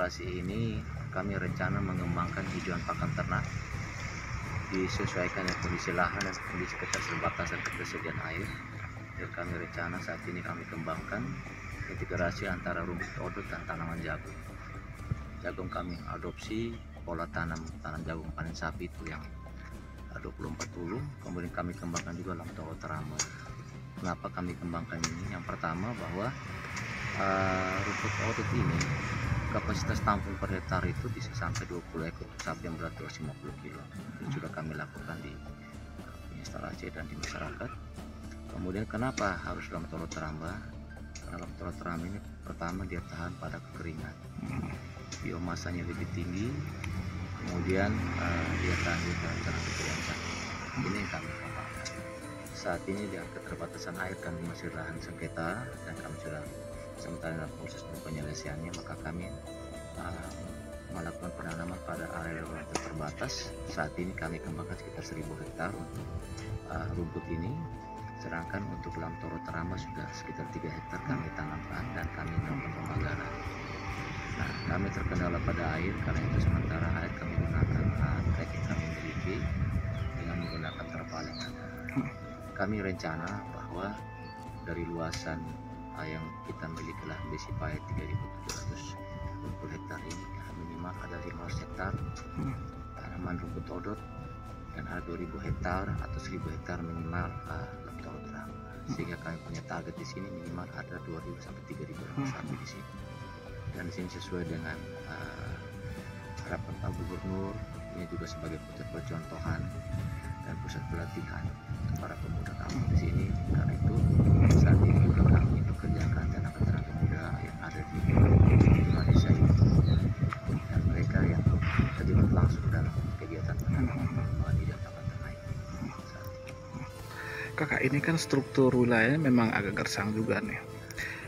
instalasi ini kami rencana mengembangkan hijauan pakan ternak disesuaikan dengan kondisi lahan dan kondisi keterbatasan ketersediaan air. Dan kami rencana saat ini kami kembangkan integrasi antara rumput odot dan tanaman jagung. Jagung kami adopsi pola tanam jagung panen sapi itu yang 20-40. Kemudian kami kembangkan juga Lamtoro Teramba. Kenapa kami kembangkan ini? Yang pertama bahwa rumput odot ini kapasitas tampung per hektar itu bisa sampai 20 ekor sapi yang berat 250 kg. Itu sudah kami lakukan di instalasi dan di masyarakat. Kemudian kenapa harus Lamtoro Teramba? Karena Lamtoro Teramba ini pertama dia tahan pada kekeringan, biomasanya lebih tinggi, kemudian dia tahan juga terhadap kekeringan. Ini yang kami kembangkan. Saat ini dengan keterbatasan air kami masih lahan sengketa dan kami sudah sementara dalam proses penyelesaiannya, maka kami melakukan penanaman pada area yang terbatas. Saat ini kami kembangkan sekitar 1000 hektar untuk rumput ini, sedangkan untuk Lamtoro Teramba sudah sekitar 3 hektar kami tanamkan dan kami melakukan pembakaran. Nah, kami terkendala pada air, karena itu sementara air kami gunakan trek yang kami miliki dengan menggunakan terpal yang ada. Kami rencana bahwa dari luasan yang kita miliki lahan besi paya 3.720 hektar ini minimal ada 500 hektar tanaman rumput odot dan ada 2.000 hektar atau 1.000 hektar minimal Lamtoro Teramba. Sehingga kami punya target di sini minimal ada 2.000 sampai 3.000 sapi di sini. Dan di sini sesuai dengan harapan Pak Gubernur, ini juga sebagai pusat percontohan dan pusat pelatihan untuk para pemuda kampung di sini. Karena itu saat ini juga kami pekerjakan tenaga muda yang ada di desa ini dan mereka yang terlibat langsung dalam kegiatan penanaman di pakan ternak ini. Kakak, ini kan struktur wilayahnya memang agak gersang juga nih.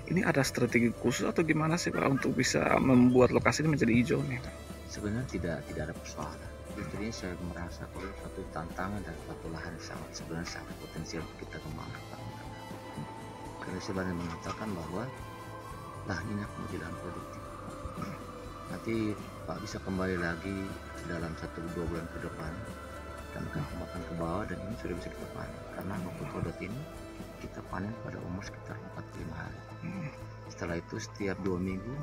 Ini ada strategi khusus atau gimana sih Pak untuk bisa membuat lokasi ini menjadi hijau nih? Sebenarnya tidak ada persoalan. Justru ini saya merasa kalau suatu tantangan dan suatu lahan sebenarnya sangat potensial untuk kita kembangkan. Karena saya banyak mengatakan bahwa lahan ini akan menjadi lahan produktif. Nanti Pak bisa kembali lagi dalam 1-2 bulan ke depan dan akan kembangkan ke bawah, dan ini sudah bisa kita panen. Karena rumput odot ini kita panen pada umur sekitar 45 hari. Setelah itu setiap 2 minggu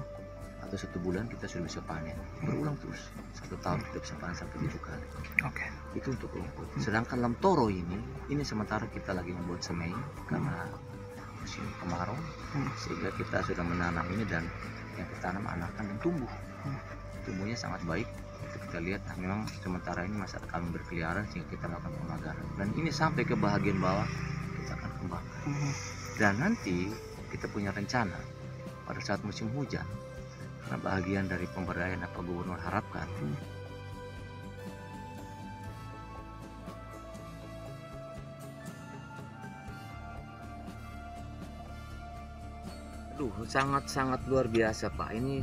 atau 1 bulan kita sudah bisa panen, berulang terus 1 tahun kita bisa panen sampai 7 kali. Itu untuk rumput. Sedangkan Lamtoro ini sementara kita lagi membuat semai karena musim kemarau, sehingga kita sudah menanam ini dan yang ditanam anakan dan tumbuhnya sangat baik. Itu kita lihat memang sementara ini masyarakat kami berkeliaran sehingga kita lakukan pembakaran, dan ini sampai ke bagian bawah kita akan kembangkan. Dan nanti kita punya rencana pada saat musim hujan, karena bagian dari pemberdayaan Pak Gubernur harapkan sangat luar biasa Pak. Ini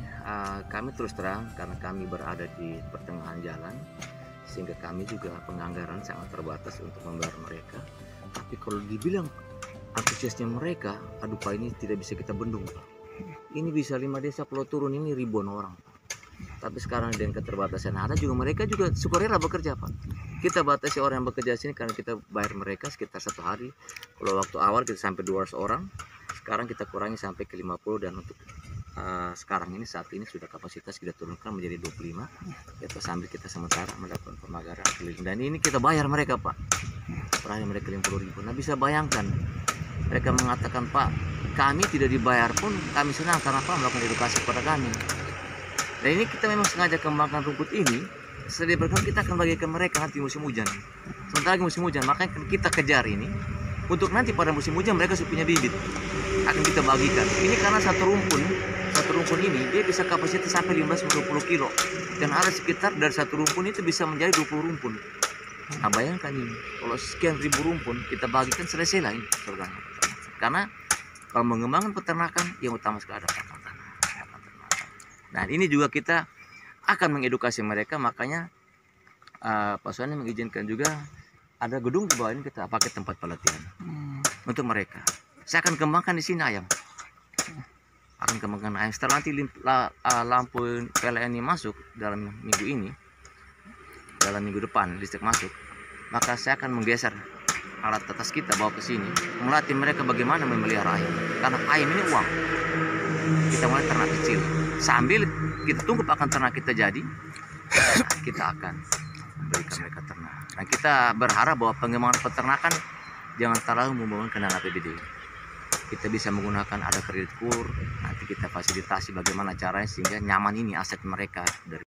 kami terus terang karena kami berada di pertengahan jalan, sehingga kami juga penganggaran sangat terbatas untuk membayar mereka. Tapi kalau dibilang antusiasnya mereka, aduh Pak, ini tidak bisa kita bendung Pak. Ini bisa 5 desa Pulau Turun ini ribuan orang Pak. Tapi sekarang dengan keterbatasan ada juga, mereka juga sukarela bekerja Pak. Kita batasi orang yang bekerja sini karena kita bayar mereka sekitar 1 hari. Kalau waktu awal kita sampai 200 orang, sekarang kita kurangi sampai ke 50, dan untuk sekarang ini saat ini sudah kapasitas kita turunkan menjadi 25. Kita sambil kita sementara melakukan pemagaran keliling, dan ini kita bayar mereka Pak. Per hari mereka 50.000. Nah, bisa bayangkan mereka mengatakan, Pak, kami tidak dibayar pun kami senang karena Pak melakukan edukasi kepada kami. Dan ini kita memang sengaja kembangkan rumput ini. Setelah berkembang kita akan bagikan mereka nanti musim hujan. Sementara lagi musim hujan, makanya kita kejar ini untuk nanti pada musim hujan mereka sudah punya bibit, akan kita bagikan. Ini karena satu rumpun ini dia bisa kapasitas sampai 15-20 kilo, dan ada sekitar dari satu rumpun itu bisa menjadi 20 rumpun. Nah, bayangkan ini kalau sekian ribu rumpun kita bagikan, selesai lah ini program. Karena kalau mengembangkan peternakan yang utama sekali ada pakan ternak. Nah, ini juga kita akan mengedukasi mereka, makanya Pak Suani mengizinkan juga ada gedung di bawah ini kita pakai tempat pelatihan untuk mereka. Saya akan kembangkan di sini ayam. akan kembangkan ayam. Setelah nanti lampu PLN ini masuk dalam minggu ini, dalam minggu depan listrik masuk, maka saya akan menggeser alat atas kita bawa ke sini, melatih mereka bagaimana memelihara ayam. Karena ayam ini uang. Kita mulai ternak kecil, sambil kita tunggu pakan ternak kita jadi, kita akan berikan mereka ternak. Nah, kita berharap bahwa pengembangan peternakan jangan terlalu membangun dana APBD. Kita bisa menggunakan ada kredit kur, nanti kita fasilitasi bagaimana caranya sehingga nyaman ini aset mereka dari